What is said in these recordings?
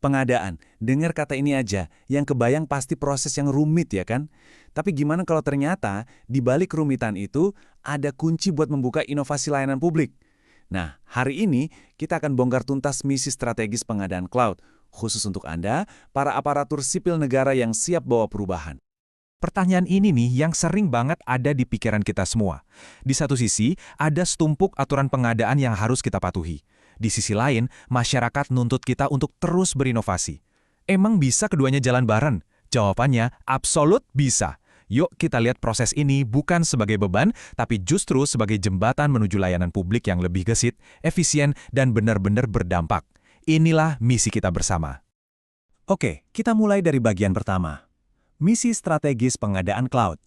Pengadaan, dengar kata ini aja, yang kebayang pasti proses yang rumit ya kan? Tapi gimana kalau ternyata di balik kerumitan itu ada kunci buat membuka inovasi layanan publik? Nah, hari ini kita akan bongkar tuntas misi strategis pengadaan cloud, khusus untuk Anda, para aparatur sipil negara yang siap bawa perubahan. Pertanyaan ini nih yang sering banget ada di pikiran kita semua. Di satu sisi, ada setumpuk aturan pengadaan yang harus kita patuhi. Di sisi lain, masyarakat nuntut kita untuk terus berinovasi. Emang bisa keduanya jalan bareng? Jawabannya, absolut bisa. Yuk kita lihat proses ini bukan sebagai beban, tapi justru sebagai jembatan menuju layanan publik yang lebih gesit, efisien, dan benar-benar berdampak. Inilah misi kita bersama. Oke, kita mulai dari bagian pertama. Misi strategis pengadaan cloud.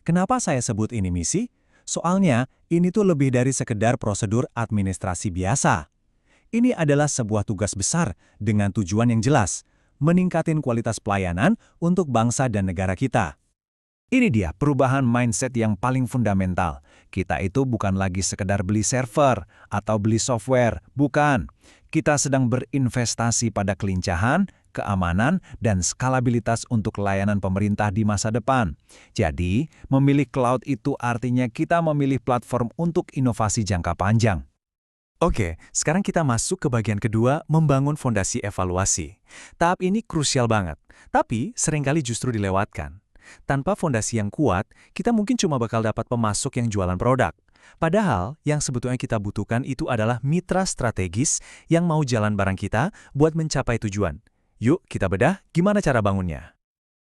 Kenapa saya sebut ini misi? Soalnya, ini tuh lebih dari sekedar prosedur administrasi biasa. Ini adalah sebuah tugas besar dengan tujuan yang jelas, meningkatin kualitas pelayanan untuk bangsa dan negara kita. Ini dia perubahan mindset yang paling fundamental. Kita itu bukan lagi sekedar beli server atau beli software, bukan. Kita sedang berinvestasi pada kelincahan, keamanan, dan skalabilitas untuk layanan pemerintah di masa depan. Jadi, memilih cloud itu artinya kita memilih platform untuk inovasi jangka panjang. Oke, sekarang kita masuk ke bagian kedua, membangun fondasi evaluasi. Tahap ini krusial banget, tapi seringkali justru dilewatkan. Tanpa fondasi yang kuat, kita mungkin cuma bakal dapat pemasok yang jualan produk. Padahal, yang sebetulnya kita butuhkan itu adalah mitra strategis yang mau jalan bareng kita buat mencapai tujuan. Yuk, kita bedah gimana cara bangunnya.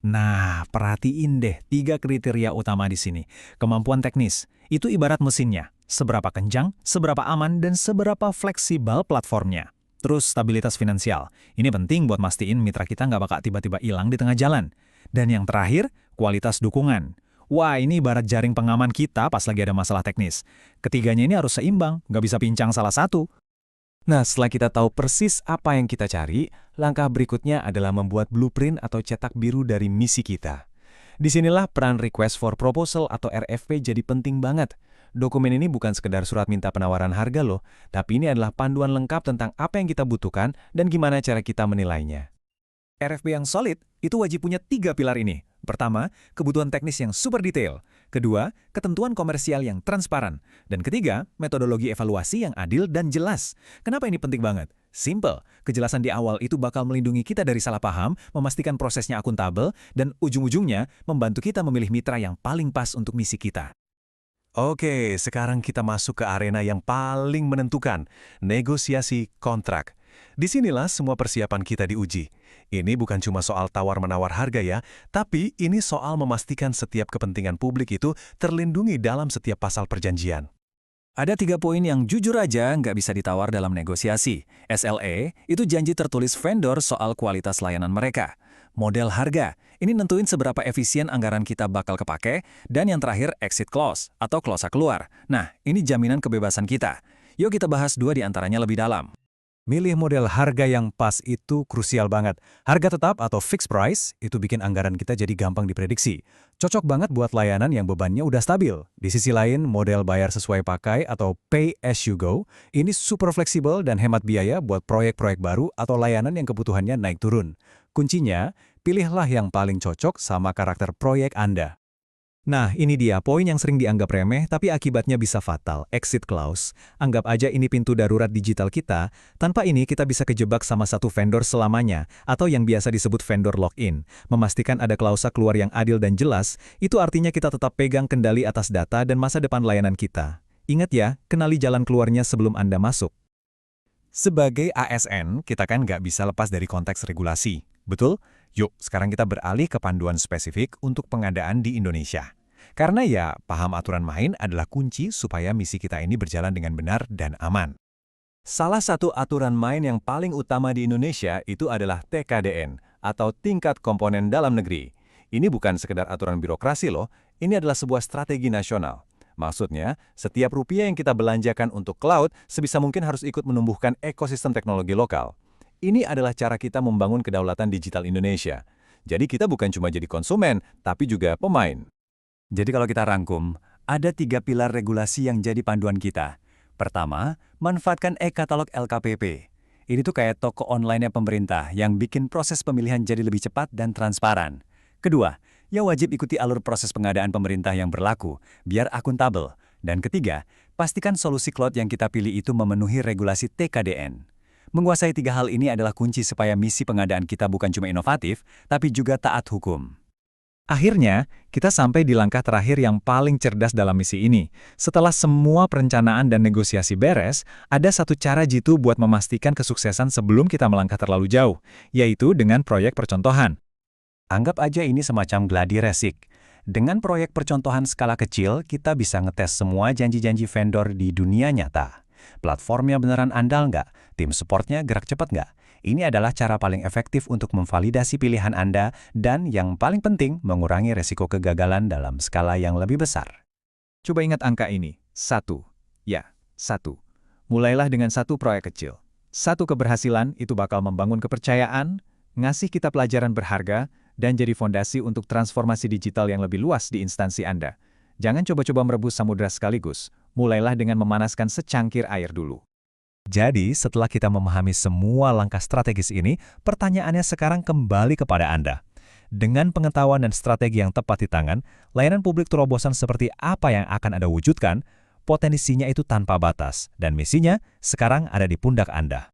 Nah, perhatiin deh 3 kriteria utama di sini. Kemampuan teknis, itu ibarat mesinnya. Seberapa kencang, seberapa aman, dan seberapa fleksibel platformnya. Terus stabilitas finansial. Ini penting buat mastiin mitra kita nggak bakal tiba-tiba hilang di tengah jalan. Dan yang terakhir, kualitas dukungan. Wah, ini ibarat jaring pengaman kita pas lagi ada masalah teknis. Ketiganya ini harus seimbang, nggak bisa pincang salah satu. Nah, setelah kita tahu persis apa yang kita cari, langkah berikutnya adalah membuat blueprint atau cetak biru dari misi kita. Disinilah peran Request for Proposal atau RFP jadi penting banget. Dokumen ini bukan sekedar surat minta penawaran harga loh, tapi ini adalah panduan lengkap tentang apa yang kita butuhkan dan gimana cara kita menilainya. RFP yang solid itu wajib punya 3 pilar ini. Pertama, kebutuhan teknis yang super detail. Kedua, ketentuan komersial yang transparan. Dan ketiga, metodologi evaluasi yang adil dan jelas. Kenapa ini penting banget? Simple, kejelasan di awal itu bakal melindungi kita dari salah paham, memastikan prosesnya akuntabel, dan ujung-ujungnya membantu kita memilih mitra yang paling pas untuk misi kita. Oke, sekarang kita masuk ke arena yang paling menentukan, negosiasi kontrak. Disinilah semua persiapan kita diuji. Ini bukan cuma soal tawar-menawar harga ya, tapi ini soal memastikan setiap kepentingan publik itu terlindungi dalam setiap pasal perjanjian. Ada 3 poin yang jujur aja nggak bisa ditawar dalam negosiasi. SLA itu janji tertulis vendor soal kualitas layanan mereka. Model harga, ini nentuin seberapa efisien anggaran kita bakal kepake. Dan yang terakhir, exit clause atau klausa keluar. Nah, ini jaminan kebebasan kita. Yuk kita bahas 2 di antaranya lebih dalam. Milih model harga yang pas itu krusial banget. Harga tetap atau fixed price itu bikin anggaran kita jadi gampang diprediksi. Cocok banget buat layanan yang bebannya udah stabil. Di sisi lain, model bayar sesuai pakai atau pay as you go ini super fleksibel dan hemat biaya buat proyek-proyek baru atau layanan yang kebutuhannya naik turun. Kuncinya, pilihlah yang paling cocok sama karakter proyek Anda. Nah, ini dia poin yang sering dianggap remeh tapi akibatnya bisa fatal, exit clause. Anggap aja ini pintu darurat digital kita, tanpa ini kita bisa kejebak sama satu vendor selamanya, atau yang biasa disebut vendor lock-in. Memastikan ada klausa keluar yang adil dan jelas, itu artinya kita tetap pegang kendali atas data dan masa depan layanan kita. Ingat ya, kenali jalan keluarnya sebelum Anda masuk. Sebagai ASN, kita kan nggak bisa lepas dari konteks regulasi. Betul? Yuk, sekarang kita beralih ke panduan spesifik untuk pengadaan di Indonesia. Karena ya, paham aturan main adalah kunci supaya misi kita ini berjalan dengan benar dan aman. Salah satu aturan main yang paling utama di Indonesia itu adalah TKDN, atau Tingkat Komponen Dalam Negeri. Ini bukan sekedar aturan birokrasi loh, ini adalah sebuah strategi nasional. Maksudnya, setiap rupiah yang kita belanjakan untuk cloud sebisa mungkin harus ikut menumbuhkan ekosistem teknologi lokal. Ini adalah cara kita membangun kedaulatan digital Indonesia. Jadi kita bukan cuma jadi konsumen, tapi juga pemain. Jadi kalau kita rangkum, ada 3 pilar regulasi yang jadi panduan kita. Pertama, manfaatkan e-katalog LKPP. Ini tuh kayak toko online-nya pemerintah yang bikin proses pemilihan jadi lebih cepat dan transparan. Kedua, ya wajib ikuti alur proses pengadaan pemerintah yang berlaku, biar akuntabel. Dan ketiga, pastikan solusi cloud yang kita pilih itu memenuhi regulasi TKDN. Menguasai 3 hal ini adalah kunci supaya misi pengadaan kita bukan cuma inovatif, tapi juga taat hukum. Akhirnya, kita sampai di langkah terakhir yang paling cerdas dalam misi ini. Setelah semua perencanaan dan negosiasi beres, ada satu cara jitu buat memastikan kesuksesan sebelum kita melangkah terlalu jauh, yaitu dengan proyek percontohan. Anggap aja ini semacam gladi resik. Dengan proyek percontohan skala kecil, kita bisa ngetes semua janji-janji vendor di dunia nyata. Platformnya beneran andal nggak? Tim supportnya gerak cepat nggak? Ini adalah cara paling efektif untuk memvalidasi pilihan Anda dan yang paling penting, mengurangi resiko kegagalan dalam skala yang lebih besar. Coba ingat angka ini. 1. Ya, 1. Mulailah dengan satu proyek kecil. Satu keberhasilan itu bakal membangun kepercayaan, ngasih kita pelajaran berharga, dan jadi fondasi untuk transformasi digital yang lebih luas di instansi Anda. Jangan coba-coba merebus samudera sekaligus. Mulailah dengan memanaskan secangkir air dulu. Jadi, setelah kita memahami semua langkah strategis ini, pertanyaannya sekarang kembali kepada Anda. Dengan pengetahuan dan strategi yang tepat di tangan, layanan publik terobosan seperti apa yang akan Anda wujudkan, potensinya itu tanpa batas, dan misinya sekarang ada di pundak Anda.